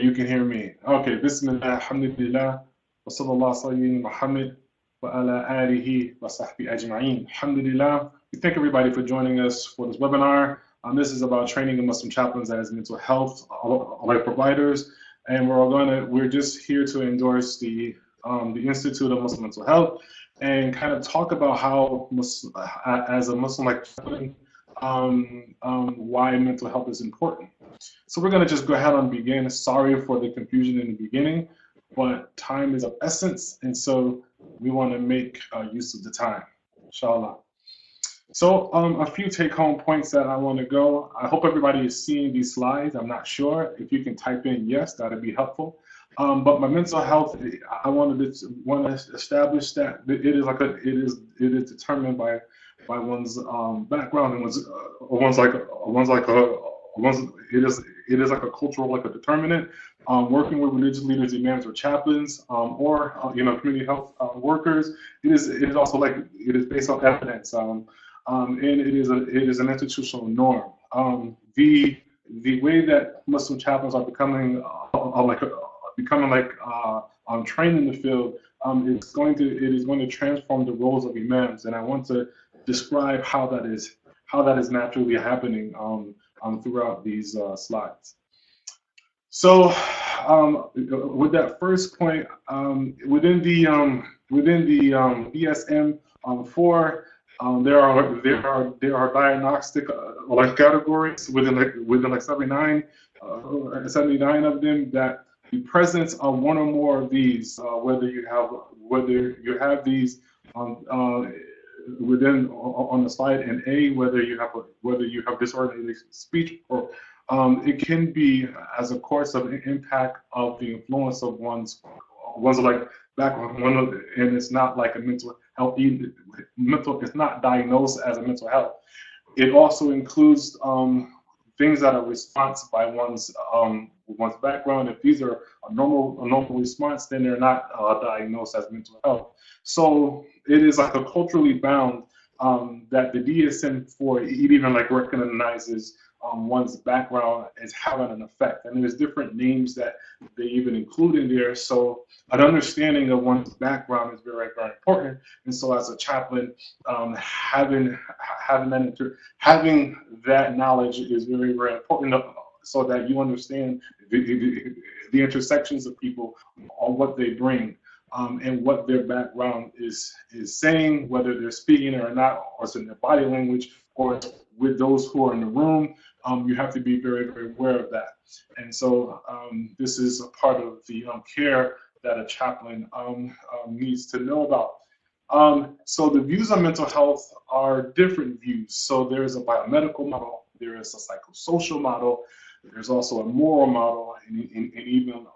You can hear me. Okay, Bismillah, alhamdulillah, wa sallallahu sayyidina Muhammad wa ala alihi wa sahbihi ajma'een. Alhamdulillah. We thank everybody for joining us for this webinar. This is about training the Muslim chaplains as mental health providers, and we're just here to endorse the Institute of Muslim Mental Health and kind of talk about how as a Muslim chaplain, why mental health is important. So we're going to just go ahead and begin. Sorry for the confusion in the beginning, but time is of essence, and so we want to make use of the time, inshallah. So a few take-home points that I want to go. I hope everybody is seeing these slides. I'm not sure. If you can type in yes, that would be helpful. But my mental health, I want to establish that it is determined by one's background and it is like a cultural determinant. Working with religious leaders, imams, or chaplains, or community health workers, it is also it is based on evidence, and it is an institutional norm. The way that Muslim chaplains are becoming trained in the field, it is going to transform the roles of imams, and I want to describe how that is naturally happening throughout these slides. So with that first point, within the DSM-4, there are diagnostic categories within 79 of them, that the presence of one or more of these, whether you have these within on the slide in A, whether you have disorderly speech, or it can be as a course of impact of the influence of one's background, and it's not like a mental health. It's not diagnosed as a mental health. It also includes things that are response by one's background. If these are a normal response, then they're not diagnosed as mental health. So it is like a culturally bound that the DSM-4 even recognizes one's background as having an effect, and there's different names that they even include in there. So an understanding of one's background is very, very important. And so as a chaplain, having that knowledge is very, very important, so that you understand the intersections of people on what they bring. And what their background is saying, whether they're speaking or not, or it's in their body language, or with those who are in the room. You have to be very, very aware of that. And so this is a part of the care that a chaplain needs to know about. So the views on mental health are different views. So there's a biomedical model, there is a psychosocial model, there's also a moral model, and even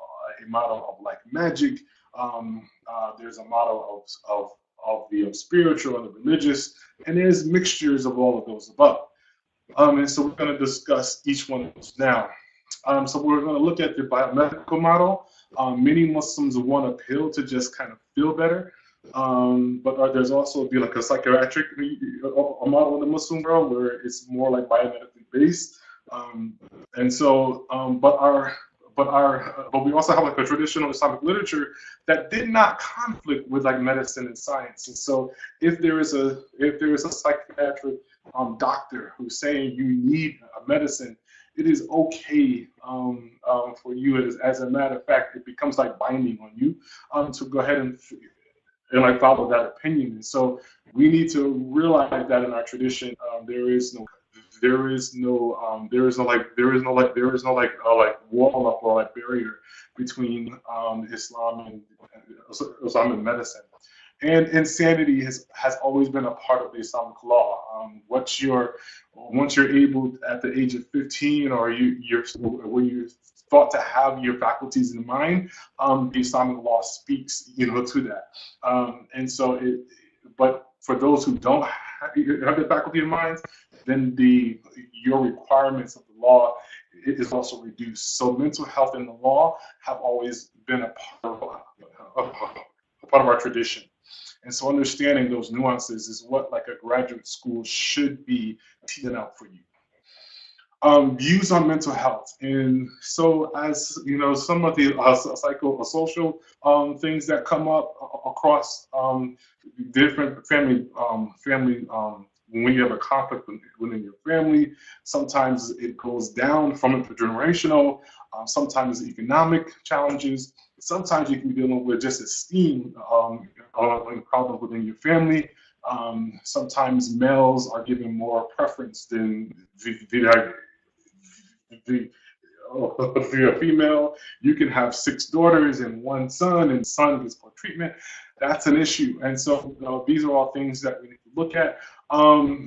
a model of magic. There's a model of the spiritual and the religious, and there's mixtures of all of those above. And so we're going to discuss each one of those now. So we're going to look at the biomedical model. Many Muslims want a pill to just kind of feel better, but there's also a psychiatric model in the Muslim world where it's more biomedically based. And so, but we also have a traditional Islamic literature that did not conflict with medicine and science. And so if there is a psychiatric doctor who's saying you need a medicine, it is okay for you. As a matter of fact, it becomes binding on you to go ahead and follow that opinion. And so we need to realize that in our tradition, there is no wall up or barrier between Islam and medicine. And insanity has always been a part of the Islamic law. Once you're able at the age of 15, or when you're thought to have your faculties in mind, the Islamic law speaks to that. And so but for those who don't have the faculty in mind, then your requirements of the law is also reduced. So mental health and the law have always been a part of our tradition. And so understanding those nuances is what a graduate school should be teasing out for you. Views on mental health. And so, as you know, some of the psychosocial things that come up across different family when you have a conflict within your family, sometimes it goes down from intergenerational, sometimes economic challenges, sometimes you can be dealing with just esteem problems within your family. Sometimes males are given more preference than if you're a female. You can have 6 daughters and 1 son, and son gets poor treatment. That's an issue. And so these are all things that we need to look at.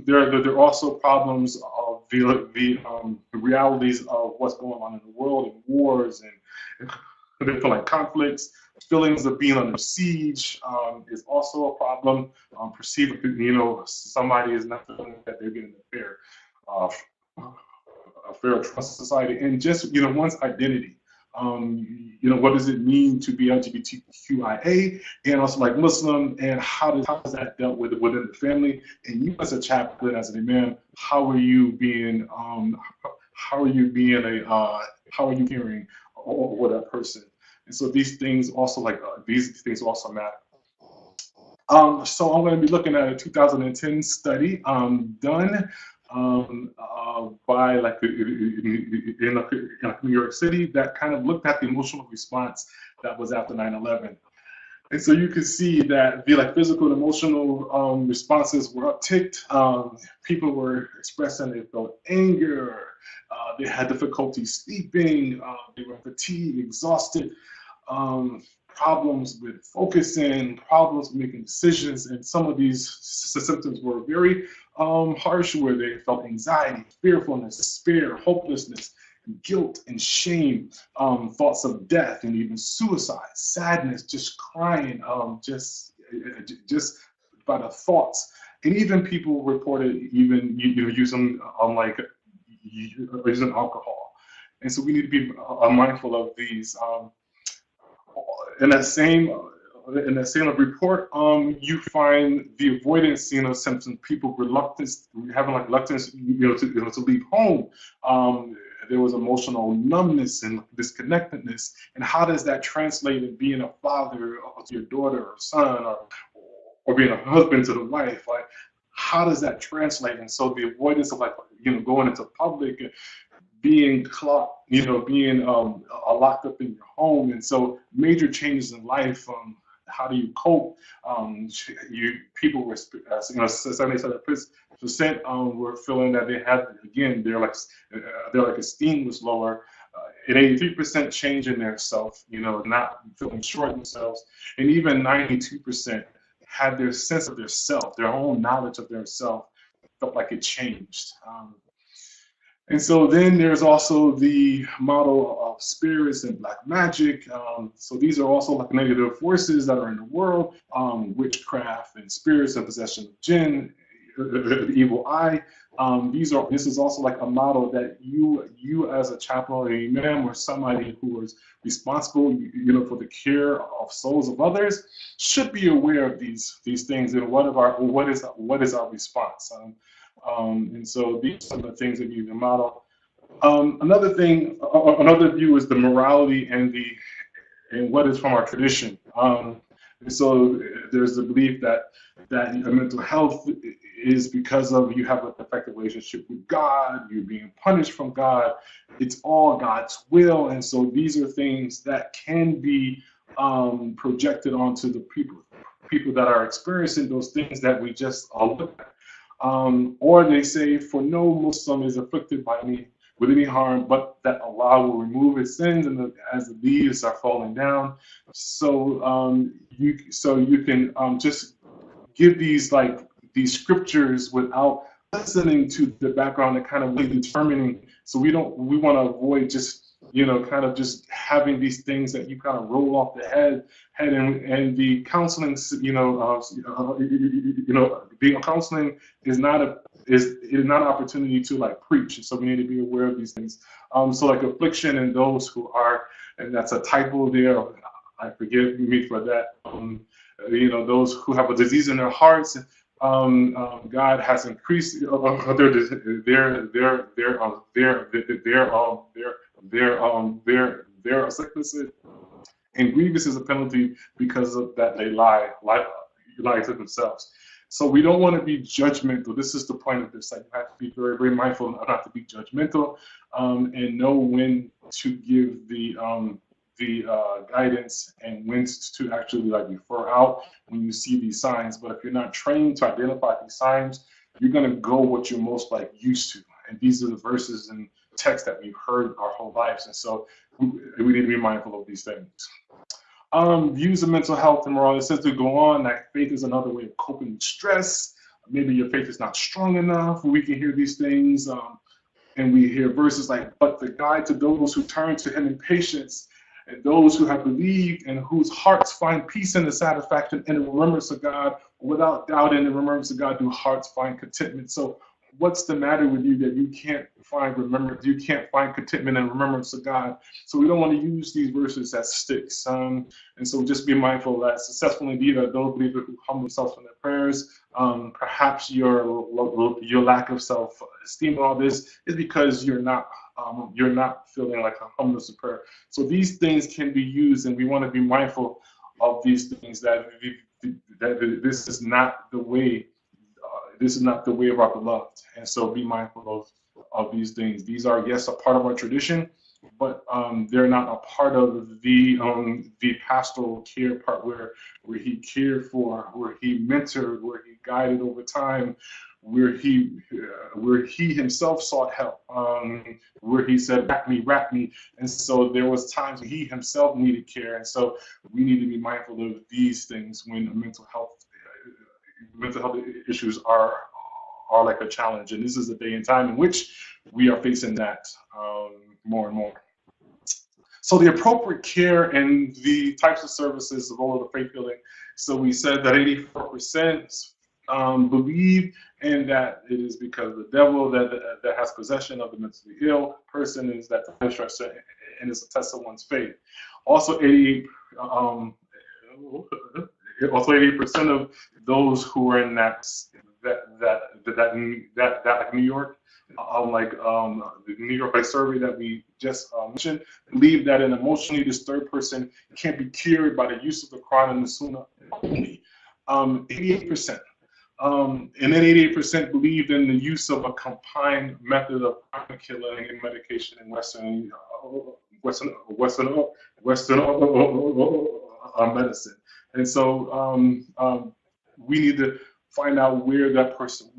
There are also problems of the realities of what's going on in the world, and wars and different conflicts. Feelings of being under siege is also a problem. Perceiving, somebody is not feeling that they're getting a fair trust society, and just one's identity. What does it mean to be LGBTQIA, and also like Muslim, and how is that dealt with within the family? And you as a chaplain, as an imam, how are you being hearing or that person? And so these things also these things also matter. So I'm going to be looking at a 2010 study done by in New York City that kind of looked at the emotional response that was after 9/11. And so you can see that the physical and emotional responses were upticked. People were expressing they felt anger, they had difficulty sleeping, they were fatigued, exhausted, problems with focusing, problems making decisions, and some of these symptoms were very harsh, where they felt anxiety, fearfulness, despair, hopelessness, guilt and shame, thoughts of death, and even suicide, sadness, just crying, just by the thoughts. And even people reported even using using alcohol. And so we need to be mindful of these. In that same report, you find the avoidance, symptoms, people having reluctance, to leave home. There was emotional numbness and disconnectedness. And how does that translate in being a father to your daughter or son, or being a husband to the wife? Like, how does that translate? And so the avoidance of going into public, being clocked, being locked up in your home. And so major changes in life. How do you cope? People were, 77% were feeling that they had, again, their esteem was lower. An 83% change in their self, not feeling sure of themselves. And even 92% had their sense of their self, their own knowledge of their self, felt like it changed. And so then there's also the model of spirits and black magic. So these are also negative forces that are in the world, witchcraft and spirits and possession of jinn, the evil eye. This is also a model that you as a chaplain or imam or somebody who is responsible, for the care of souls of others, should be aware of these things and what is our response. And so these are the things that you can model. Another view is the morality and what is from our tradition. And so there's the belief that mental health is because of you have an effective relationship with God, you're being punished from God, it's all God's will. And so these are things that can be projected onto the people that are experiencing those things that we just looked at. Or they say, for no Muslim is afflicted with any harm, but that Allah will remove his sins as the leaves are falling down. So you can just give these scriptures without listening to the background and kind of really determining. So we want to avoid just kind of just having these things that you kind of roll off the head and the counseling, being counseling is not an opportunity to preach. So we need to be aware of these things. So affliction and those who are, and that's a typo there. I forgive me for that. Those who have a disease in their hearts, God has increased their sickness, and grievous is a penalty because of that they lie to themselves. So we don't want to be judgmental. This is the point of this. Like, you have to be very, very mindful not to be judgmental, and know when to give the guidance and when to actually like refer out when you see these signs. But if you're not trained to identify these signs, you're going to go what you're most like used to. And these are the verses and texts that we've heard our whole lives. And so we need to be mindful of these things. Views of mental health and morality. It says to go on that faith is another way of coping with stress. Maybe your faith is not strong enough. We can hear these things. And we hear verses like, but the guide to those who turn to him in patience, and those who have believed and whose hearts find peace and the satisfaction in the remembrance of God, without doubt in the remembrance of God do hearts find contentment. So what's the matter with you that you can't find remembrance, you can't find contentment and remembrance of God? So we don't want to use these verses as sticks. And so just be mindful that successful indeed are those believers who humble themselves in their prayers. Perhaps your lack of self-esteem and all this is because you're not feeling like a humbleness of prayer. So these things can be used, and we want to be mindful of these things, that this is not the way. This is not the way of our beloved, and so be mindful of these things. These are, yes, a part of our tradition, but they're not a part of the pastoral care part where he cared for, where he mentored, where he guided over time, where he himself sought help, where he said, wrap me. And so there was times when he himself needed care. And so we need to be mindful of these things when mental health issues are like a challenge. And this is a day and time in which we are facing that more and more. So the appropriate care and the types of services, the role of the faith healing. So we said that 84% believe, and that it is because the devil that has possession of the mentally ill person is that the stress, and it's a test of one's faith. Also, 88% of those who are in that like New York, the New York survey that we just mentioned, believe that an emotionally disturbed person can be cured by the use of the Quran and the Sunnah only. 88%. And then 88% believed in the use of a combined method of killing and medication in Western medicine. And so we need to find out where the person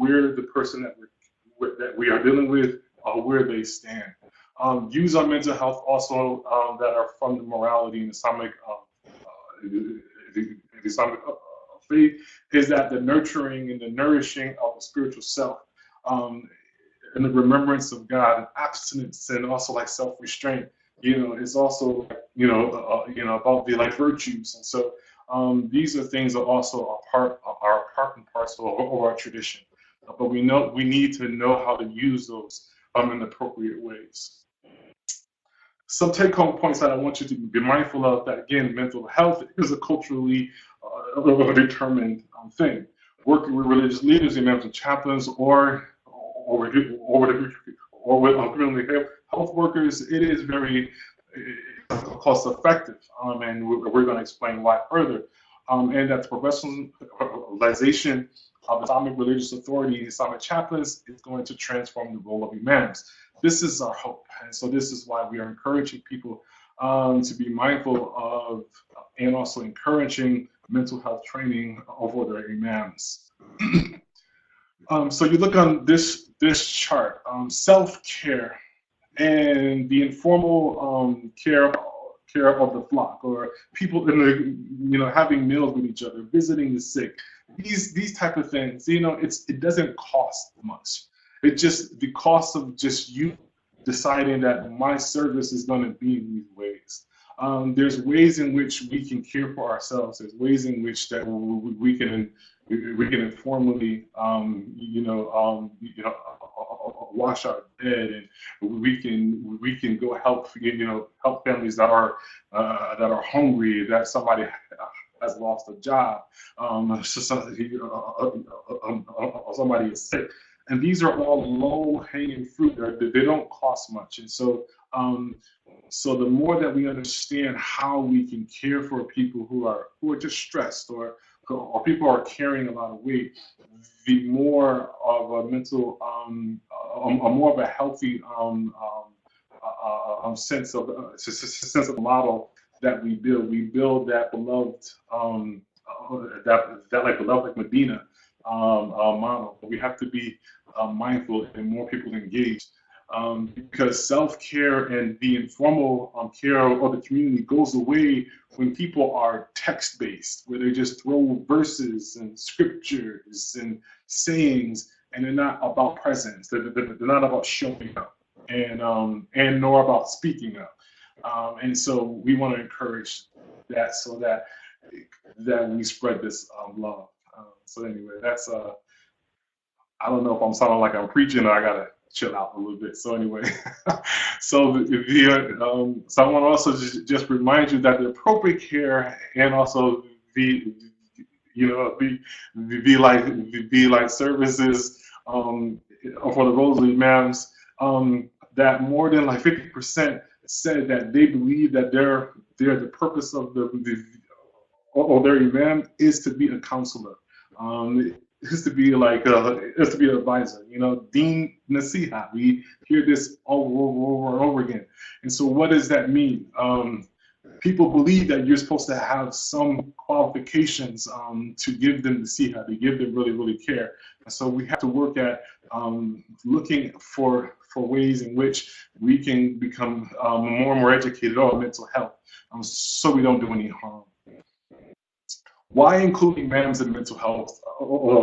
that we are dealing with, where they stand. Views on mental health also that are from the morality and Islamic faith is that the nurturing and the nourishing of the spiritual self, and the remembrance of God, and abstinence, and also like self-restraint, is also about the like virtues. And so these are things that also are part and parcel of our tradition. But we need to know how to use those in appropriate ways. Some take-home points that I want you to be mindful of, that again, mental health is a culturally determined thing. Working with religious leaders, imams and chaplains, or with criminally health workers, it is very cost-effective, and we're going to explain why further. And that the professionalization of Islamic religious authority, Islamic chaplains, is going to transform the role of imams. This is our hope, and so this is why we are encouraging people to be mindful of, and also encouraging mental health training over their imams. So you look on this chart, self-care and the informal care of the flock, or people having meals with each other, visiting the sick. These type of things, it doesn't cost much. It's just the cost of just you deciding that my service is going to be in these ways. There's ways in which we can care for ourselves. There's ways in which that we can informally, wash our bed, and we can go help, help families that are hungry, that somebody has lost a job, somebody is sick. And these are all low-hanging fruit. They don't cost much. And so, so the more that we understand how we can care for people who are just stressed, or people are carrying a lot of weight, the more of a mental, more of a healthy sense of model that we build. We build that beloved, that like beloved like Medina model. We have to be mindful and more people engaged. Because self-care and the informal care of the community goes away when people are text-based, where they just throw verses and scriptures and sayings, and they're not about presence. They're not about showing up, and nor about speaking up. And so we want to encourage that, so that we spread this love. So anyway, that's I don't know if I'm sounding like I'm preaching, or I gotta chill out a little bit. So anyway, so so I want to also just remind you that the appropriate care and also the like services for the roles of imams, that more than like 50% said that they believe that the purpose of their imam is to be a counselor. Is to be like is to be an advisor, Deen Nasiha. We hear this over and over again. And so what does that mean? People believe that you're supposed to have some qualifications to give them Nasiha, to give them really care. And so we have to work at looking for ways in which we can become more and more educated on mental health, so we don't do any harm. Why include imams in mental health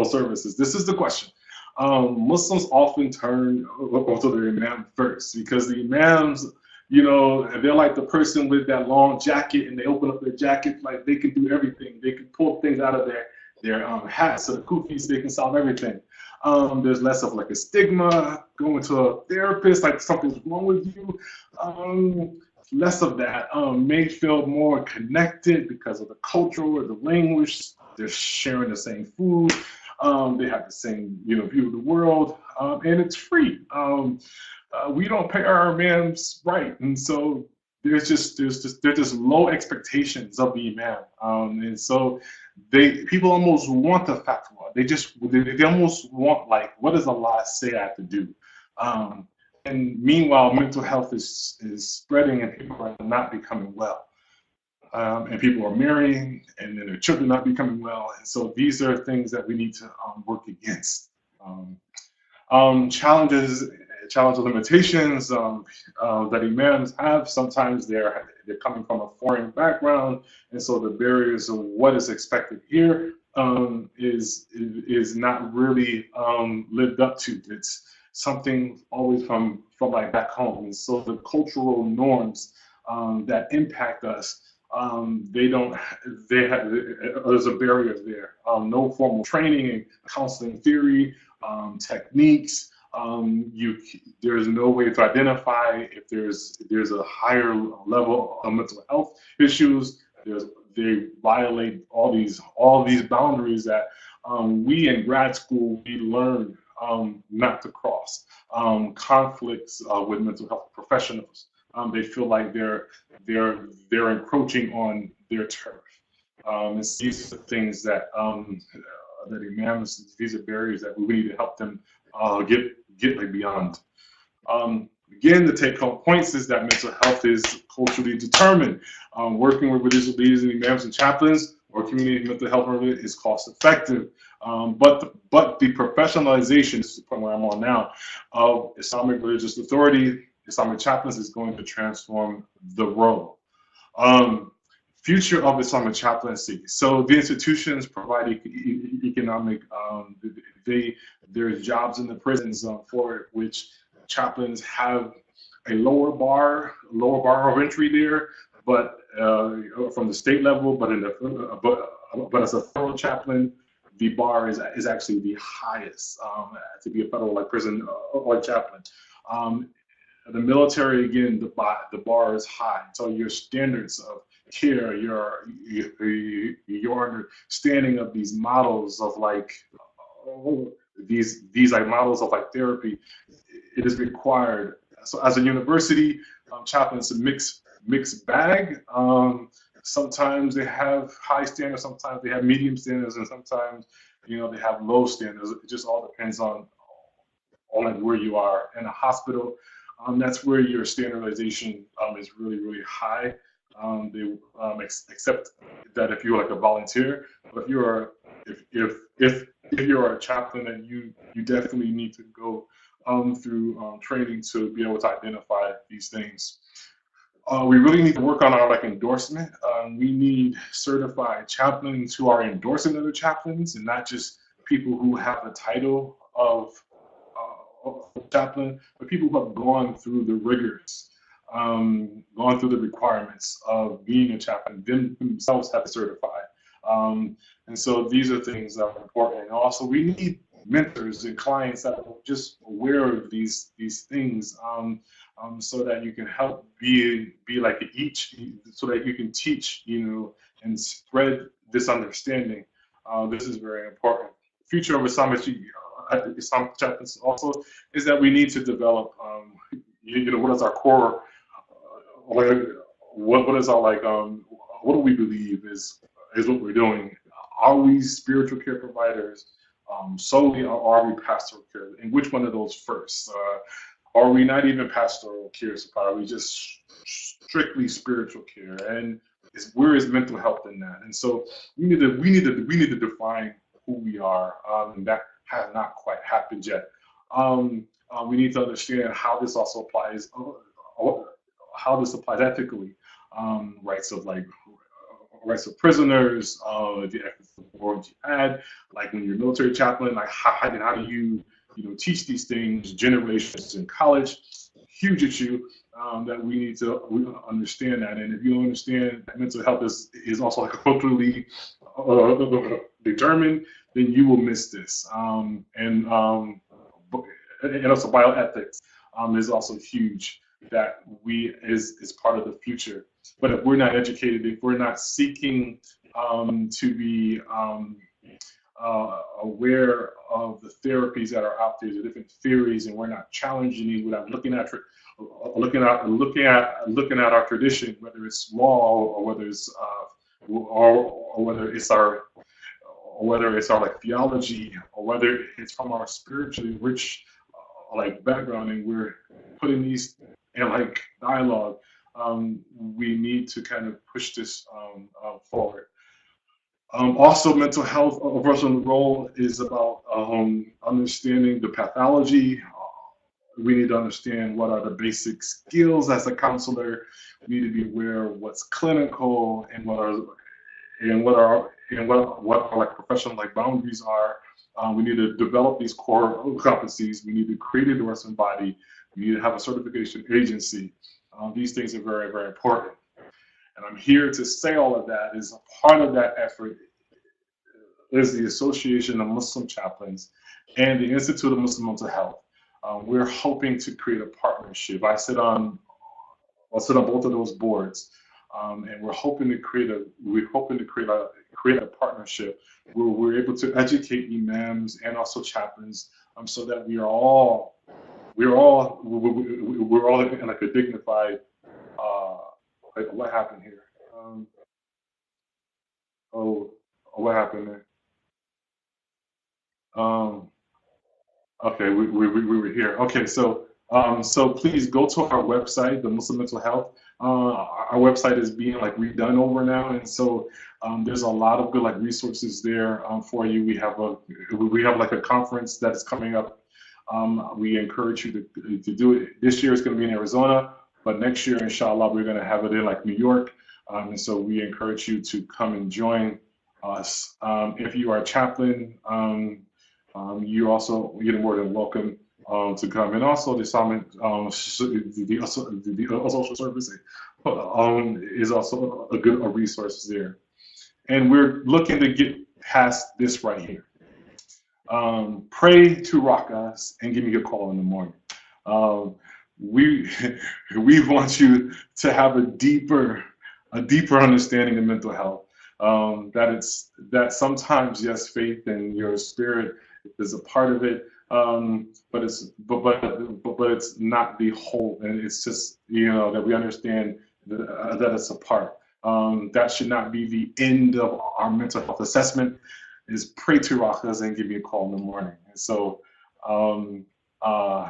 services? This is the question. Muslims often turn to their imam first, because the imams, they're like the person with that long jacket, and they open up their jacket like they can do everything. They can pull things out of their hats or the kufis. They can solve everything. There's less of like a stigma, going to a therapist like something's wrong with you. Less of that, may feel more connected because of the culture or the language. They're sharing the same food. They have the same, view of the world, and it's free. We don't pay our imams right, and so there's just low expectations of the imam, and so people almost want the fatwa. They almost want, like, what does Allah say I have to do? And meanwhile, mental health is spreading, and people are not becoming well. And people are marrying, and then their children are not becoming well. And so these are things that we need to work against. Challenges, limitations that imams have. Sometimes they're coming from a foreign background, and so the barriers of what is expected here is not really lived up to. It's something always from like back home. And so the cultural norms that impact us, there's a barrier there. No formal training in counseling theory, techniques. There's no way to identify if there's a higher level of mental health issues. They violate all these boundaries that we in grad school we learn not to cross. Conflicts with mental health professionals. They feel like they're encroaching on their turf. These are things that imams, these are barriers that we need to help them get like beyond. Again, the take-home points is that mental health is culturally determined. Working with religious leaders and imams and chaplains or community mental health is cost-effective. But the professionalization, this is the point where I'm on now, of Islamic religious authority, Islamic chaplains, is going to transform the role. Future of Islamic chaplaincy. So the institutions provide economic, there's jobs in the prisons for it, which chaplains have a lower bar of entry there, but from the state level, but but as a federal chaplain, the bar is actually the highest to be a federal prison or chaplain. The military, again, the bar is high. So your standards of care, your understanding of these models of like these like models of like therapy, it is required. So as a university, chaplains a mixed bag. Sometimes they have high standards, sometimes they have medium standards, and sometimes they have low standards. It just all depends on like where you are. In a hospital, that's where your standardization is really high. They accept that if you're like a volunteer, but if you're a chaplain, then you definitely need to go through training to be able to identify these things. We really need to work on our like endorsement. We need certified chaplains who are endorsing other chaplains, and not just people who have the title of chaplain, but people who have gone through the rigors, gone through the requirements of being a chaplain, themselves have to certify. And so these are things that are important. And also, we need mentors and clients that are just aware of these things, so that you can help be like each, so that you can teach, and spread this understanding. This is very important. Future of Islamic chaplains also is that we need to develop, what is our core, what is our like, what do we believe is what we're doing? Are we spiritual care providers solely, or are we pastoral care? And which one of those first? Are we not even pastoral care supply? Are we just strictly spiritual care? And where is mental health in that? And so we need to define who we are, and that has not quite happened yet. We need to understand how this also applies, how this applies ethically, rights of prisoners, the ethics of war and jihad, like when you're a military chaplain, like how do you teach these things, generations in college, huge issue that we need to understand that. And if you don't understand that mental health is also like culturally determined, then you will miss this. And also bioethics is also huge, that is part of the future. But if we're not educated, if we're not seeking to be aware of the therapies that are out there, the different theories, and we're not challenging these without looking at our tradition, whether it's law or whether it's whether it's our like theology, or whether it's from our spiritually rich like background, and we're putting these in like dialogue. We need to kind of push this forward. Also, mental health, a personal role is about understanding the pathology. We need to understand what are the basic skills as a counselor. We need to be aware of what's clinical and what our like professional like boundaries are. We need to develop these core competencies. We need to create a endorsement body. We need to have a certification agency. These things are very, very important. And I'm here to say all of that is a part of that effort is the Association of Muslim Chaplains and the Institute of Muslim Mental Health. We're hoping to create a partnership. I'll sit on both of those boards, and we're hoping to create a partnership where we're able to educate imams and also chaplains, so that we're all in like a dignified. What happened here? What happened there? Okay, we were here. Okay, so please go to our website, the Muslim Mental Health. Our website is being like redone over now, and so there's a lot of good like resources there for you. We have like a conference that's coming up. We encourage you to do it. This year it's going to be in Arizona, but next year, inshallah, we're going to have it in like New York. And so we encourage you to come and join us. If you are a chaplain, you're also more than welcome to come. And also the Islamic, the social service is also a resource there. And we're looking to get past this right here. Pray to RAKAT and give me a call in the morning. We want you to have a deeper a deeper understanding of mental health. That sometimes, yes, faith and your spirit is a part of it, but it's not the whole, and it's just, that we understand that it's a part. That should not be the end of our mental health assessment. Is pray to Rakas and give me a call in the morning. And so, um, uh,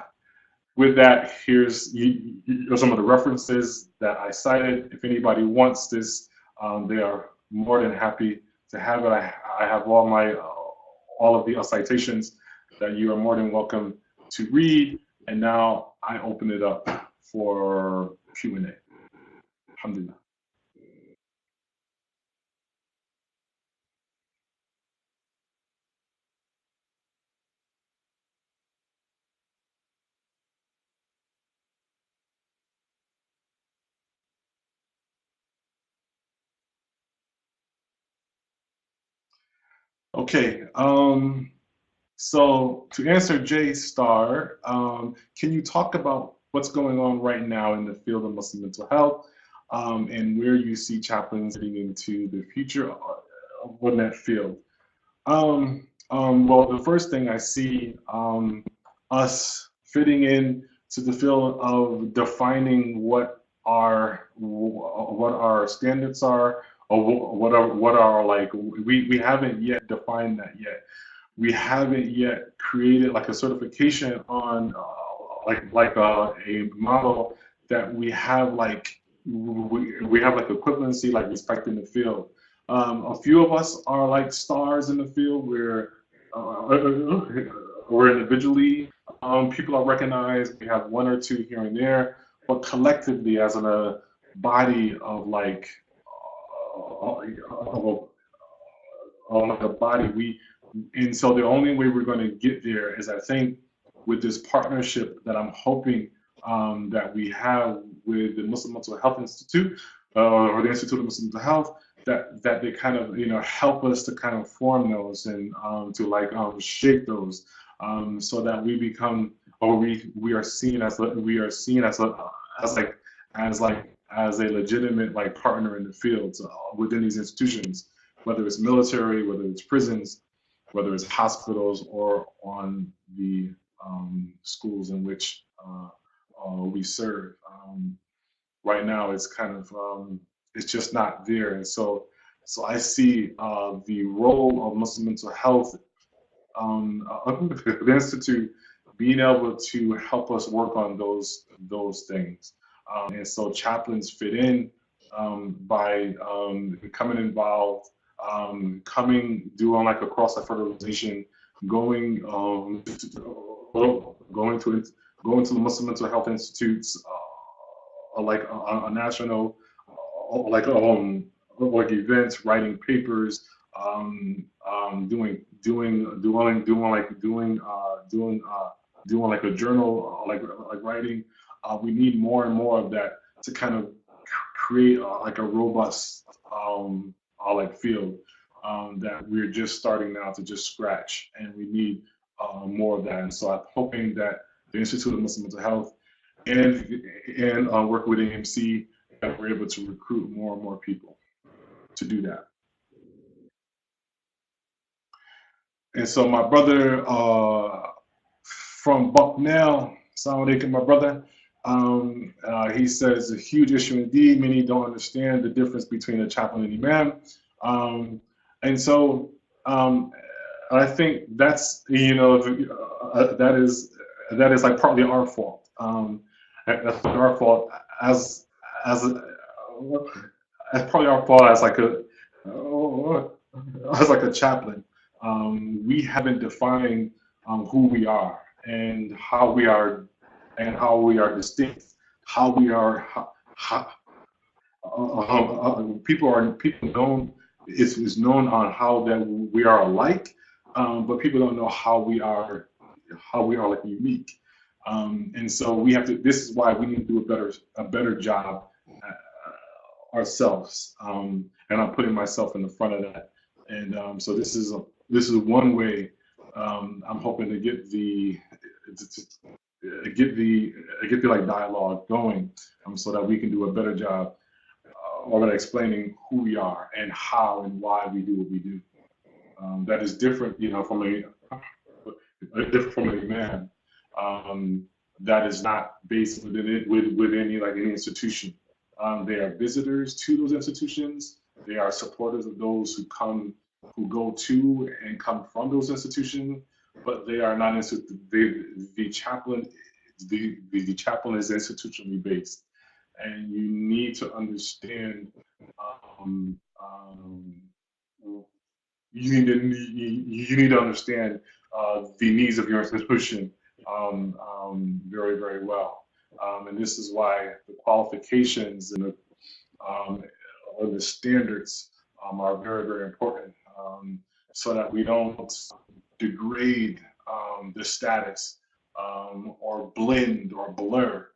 with that, here's some of the references that I cited. If anybody wants this, they are more than happy to have it. I have all of the citations that you are more than welcome to read. And now I open it up for Q&A. Alhamdulillah. Okay. So to answer J Star, can you talk about what's going on right now in the field of Muslim mental health, and where you see chaplains getting into the future in that field? Well, the first thing I see, us fitting in to the field of defining what our standards are, or what are like, we haven't yet defined that yet. We haven't yet created like a certification on a model that we have like we have like equivalency, like respect in the field. A few of us are like stars in the field where we're individually, people are recognized. We have one or two here and there, but collectively as a body of like of a body, and so the only way we're going to get there is, I think, with this partnership that I'm hoping that we have with the Muslim Mental Health Institute, or the Institute of Muslim Mental Health, that they kind of help us to kind of form those and to like shape those, so that we become, or we are seen as as a legitimate like partner in the fields within these institutions, whether it's military, whether it's prisons, whether it's hospitals, or on the schools in which we serve. Right now, it's kind of it's just not there, and so I see the role of Muslim mental health, the institute, being able to help us work on those things, and so chaplains fit in by becoming involved, doing like a cross-fertilization, going to the Muslim Mental Health Institutes, like a national, like events, writing papers, doing like a journal, like writing. We need more and more of that to kind of create like a robust like field that we're just starting now to just scratch, and we need more of that. And so I'm hoping that the Institute of Muslim Mental Health and work with AMC, that we're able to recruit more and more people to do that. And so my brother from Bucknell, Assalamu alaikum, my brother. He says, a huge issue indeed. Many don't understand the difference between a chaplain and imam. And so I think that's, that is like partly our fault. That's our fault as that's probably our fault as like a chaplain. We haven't defined who we are and how we are distinct, how we are people known is known on how that we are alike, but people don't know how we are like unique. And so we have to. This is why we need to do a better job ourselves. And I'm putting myself in the front of that. And so this is one way I'm hoping to get the like dialogue going, so that we can do a better job about explaining who we are and how and why we do what we do. That is different, from different from a man. That is not based with any institution. They are visitors to those institutions. They are supporters of those who go to and come from those institutions, but they are not the chaplain. The chaplain is institutionally based, and you need to understand. You need to understand the needs of your institution very, very well. And this is why the qualifications and the standards are very, very important, so that we don't degrade the status or blend or blur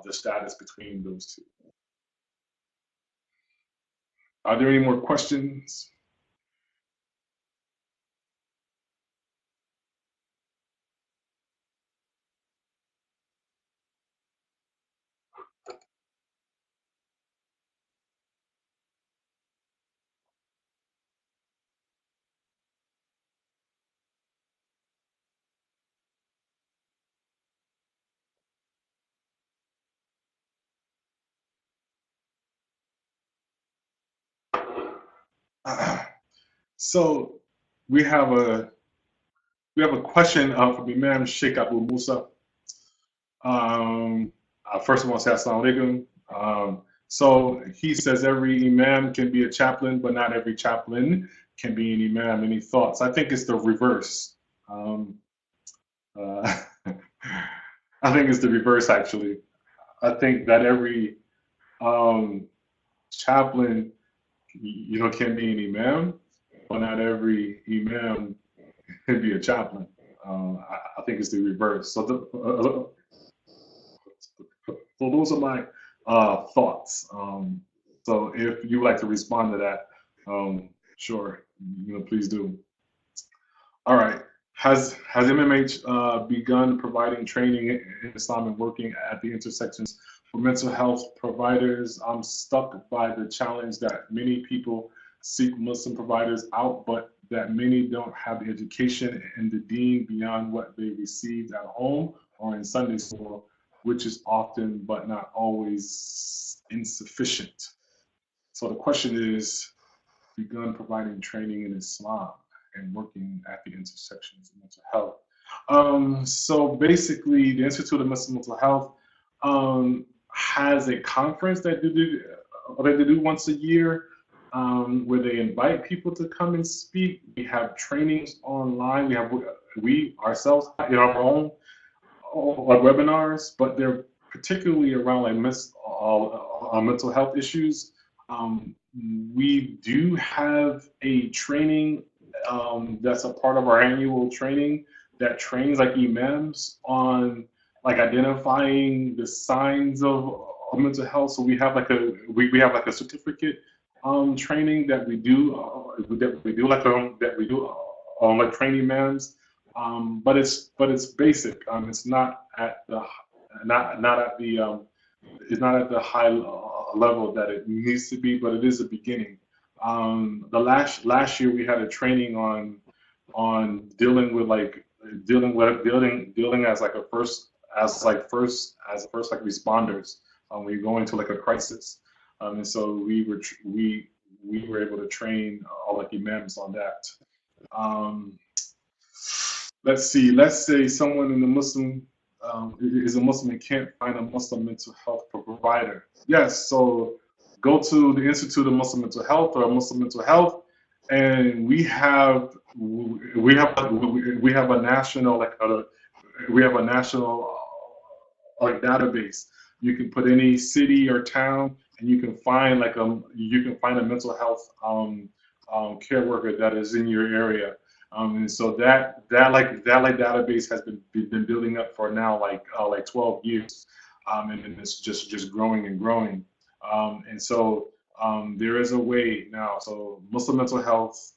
the status between those two. Are there any more questions? So we have a question from Imam Sheikh Abu Musa. First, I want to say assalamu alaikum. So he says every imam can be a chaplain, but not every chaplain can be an imam. Any thoughts? I think it's the reverse. I think it's the reverse, actually. I think that every chaplain, can be an imam, but not every imam can be a chaplain. I think it's the reverse. So those are my thoughts. So if you would like to respond to that, sure, please do. All right. Has MMH begun providing training in Islam and working at the intersections for mental health providers? I'm stuck by the challenge that many people seek Muslim providers out, but that many don't have the education and the deen beyond what they received at home or in Sunday school, which is often but not always insufficient. So the question is, begun providing training in Islam and working at the intersections of mental health. So basically, the Institute of Mental Health has a conference that they do once a year, where they invite people to come and speak. We have trainings online. We ourselves in our own webinars, but they're particularly around like mental health issues. We do have a training that's a part of our annual training that trains like imams on like identifying the signs of mental health. So we have like a certificate training that we do like training imams. But it's basic. It's not at the high level that it needs to be, but it is a beginning. The last year we had a training on dealing as like responders when you go into like a crisis. And so we were able to train all like imams on that. Let's see. Let's say someone in the Muslim is a Muslim and can't find a Muslim mental health provider. Yes. So go to the Institute of Muslim Mental Health or Muslim Mental Health, and we have a national database. You can put any city or town, and you can find a mental health care worker that is in your area. And so that database has been building up for now like 12 years, and it's just growing and growing. And so there is a way now. So Muslim Mental Health,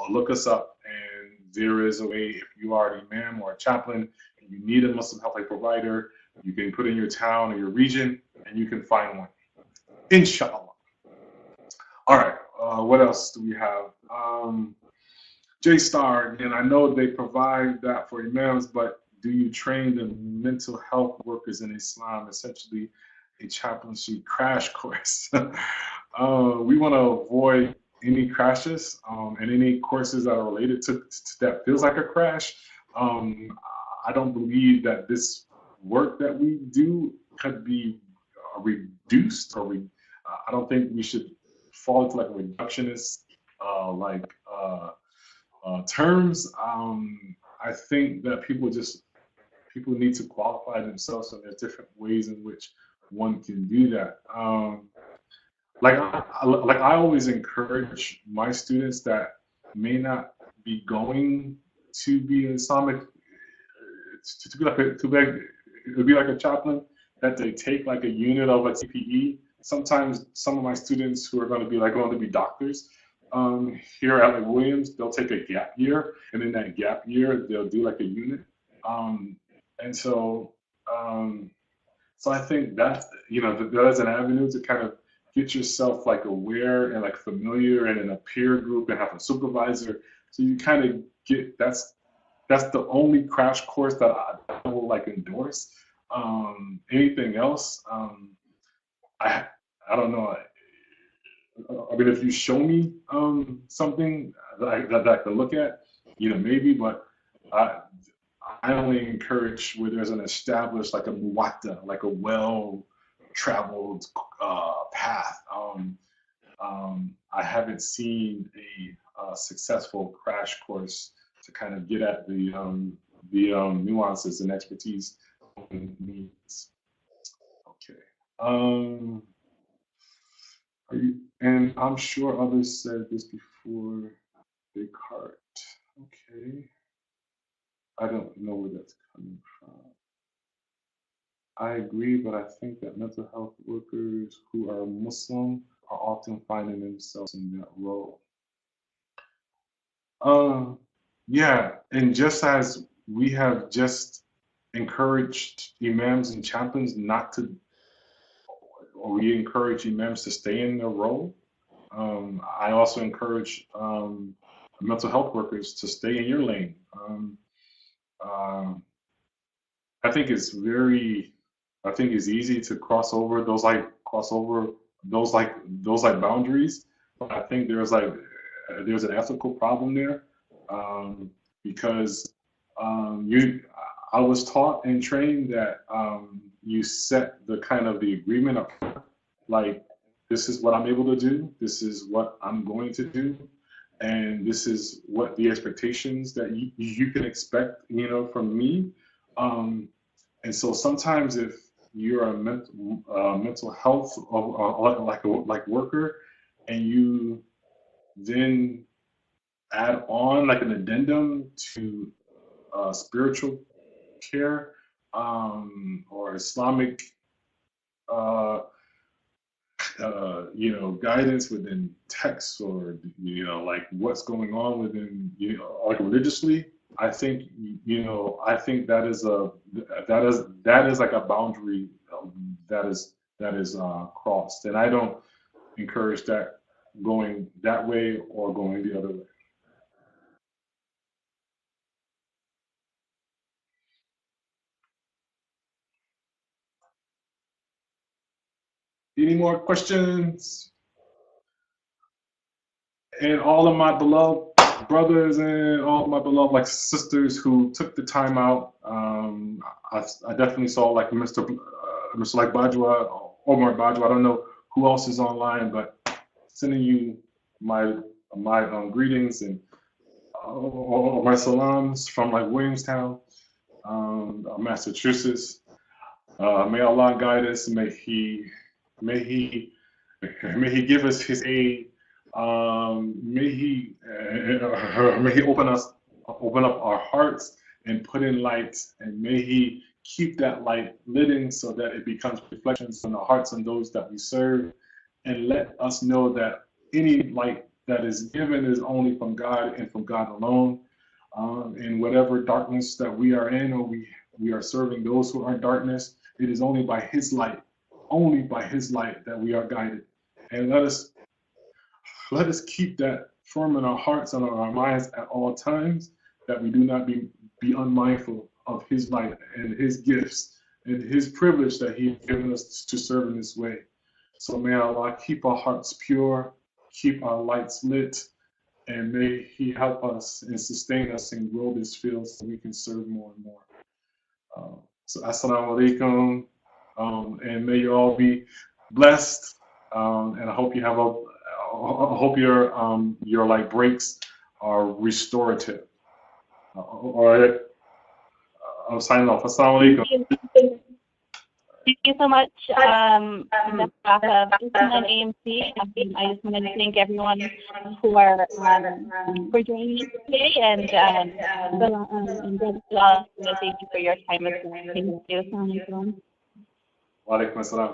look us up, and there is a way. If you are an imam or a chaplain and you need a Muslim health provider, You can put in your town or your region, and you can find one. Inshallah. All right. What else do we have? J-Star, again, I know they provide that for imams, but do you train the mental health workers in Islam, essentially a chaplaincy crash course? We want to avoid any crashes and any courses that are related to that feels like a crash. I don't believe that this work that we do could be reduced, or I don't think we should fall into like a reductionist terms. I think that people need to qualify themselves, and there's different ways in which one can do that. Like I always encourage my students that may not be going to be Islamic to be like a chaplain, that they take like a unit of a TPE. Sometimes some of my students who are going to be doctors here at like Williams, they'll take a gap year, and in that gap year they'll do like a unit. So I think that, there's an avenue to kind of get yourself like aware and like familiar and in a peer group and have a supervisor. So you kind of get, that's the only crash course that I will like endorse. Anything else, I don't know. I mean, if you show me something that I can look at, maybe, but I only encourage where there's an established, like a muwatta, like a well-traveled path. I haven't seen a successful crash course to kind of get at the nuances and expertise needs. Okay. And I'm sure others said this before, Descartes. Okay. I don't know where that's coming from. I agree, but I think that mental health workers who are Muslim are often finding themselves in that role. Yeah, and just as we have just encouraged imams and chaplains not to, or we encourage imams to stay in their role, I also encourage mental health workers to stay in your lane. I think it's easy to cross over those boundaries, but I think there's an ethical problem there, because I was taught and trained that you set the kind of the agreement up, like, this is what I'm able to do, this is what I'm going to do, and this is what the expectations that you can expect, from me. And so sometimes if you're a mental health like worker, and you then add on like an addendum to spiritual care or Islamic guidance within texts, or like what's going on within like religiously, I think that is like a boundary that is crossed, and I don't encourage that going that way or going the other way. Any more questions? And all of my beloved brothers and all of my beloved like sisters who took the time out, I definitely saw like Mr. like Bajwa, Omar Bajwa. I don't know who else is online, but sending you my greetings and my salams from like Williamstown, Massachusetts. May Allah guide us. May He give us His aid. May He open up our hearts and put in light, and may He keep that light lit in so that it becomes reflections on the hearts of those that we serve, and let us know that any light that is given is only from God and from God alone. In whatever darkness that we are in, or we are serving those who are in darkness, It is only by His light that we are guided. And let us keep that firm in our hearts and on our minds at all times, that we do not be unmindful of His light and His gifts and His privilege that He has given us to serve in this way. So may Allah keep our hearts pure, keep our lights lit, and may He help us and sustain us and grow this field so we can serve more and more. So assalamu alaikum, and may you all be blessed. And I hope you have I hope your like breaks are restorative. All right. I'm signing off. Assalamu alaikum. Thank you so much, Ms. Raka, and AMC. I just want to thank everyone for joining us today, and thank you for your time as well. Thank you. Assalamu alaikum. Wa alaikum assalam.